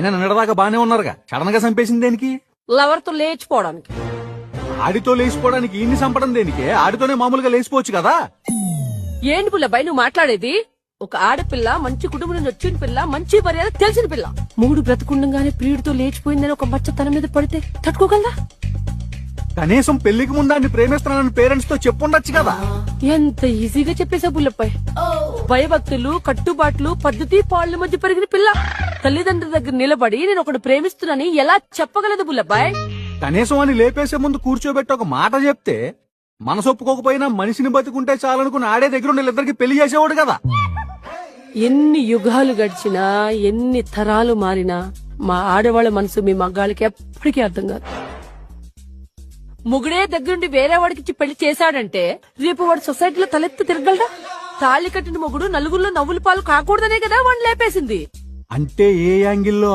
అయినా నిన్నదాకా బానే ఉన్నారుగా, సడన్ గా చంపేసింది దేనికి? లవర్ తో లేచిపోవడానికి. ఆడితో లేచిపోవడానికి ఈయన్ని చంపడం దేనికి? ఆడితోనే మామూలుగా లేచిపోవచ్చు కదా. ఏంటి పుల్లబ్బాయి నువ్వు మాట్లాడేది? ఒక ఆడపిల్ల, మంచి కుటుంబం నుంచి వచ్చిన పిల్ల, మంచి మర్యాద తెలిసిన పిల్ల, మూడు బ్రతుకుండగానే ప్రియుడితో లేచిపోయిందని ఒక మచ్చ తన మీద పడితే తట్టుకోగలరా? కనీసం పెళ్లికి ముందాన్ని ప్రేమిస్తున్నానని పేరెంట్స్ తో చెప్పుండొచ్చు కదా. ఎంత ఈజీగా చెప్పేశా పుల్లబ్బాయి. భయభక్తులు, కట్టుబాట్లు, పద్ధతి పాళ్ల మధ్య పెరిగిన పిల్ల తల్లిదండ్రుల దగ్గర నిలబడి నేను ఒకటి ప్రేమిస్తున్నానని ఎలా చెప్పగలదు పుల్లబ్బాయి? కనీసం అని లేపేసే ముందు కూర్చోబెట్టి ఒక మాట చెప్తే మనసు ఒప్పుకోకపోయినా మనిషిని బతుకుంటే చాలనుకుని ఆడే దగ్గర వీళ్ళిద్దరికి పెళ్లి చేసేవాడు కదా. ఎన్ని యుగాలు గడిచినా, ఎన్ని తరాలు మారినా మా ఆడవాళ్ళ మనసు మీ మగ్గాళ్ళకి ఎప్పటికీ అర్థం కాదు. ముగుడే దగ్గరుండి వేరే వాడికి పెళ్లి చేశాడంటే రేపు వాడు సొసైటీలో తలెత్తి తిరగలడా? తాళి కట్టిన మొగుడు నలుగురిలో నవ్వుల పాలు కాకూడదనే కదా వాడిని లేపేసింది. అంటే ఏ యాంగిల్లో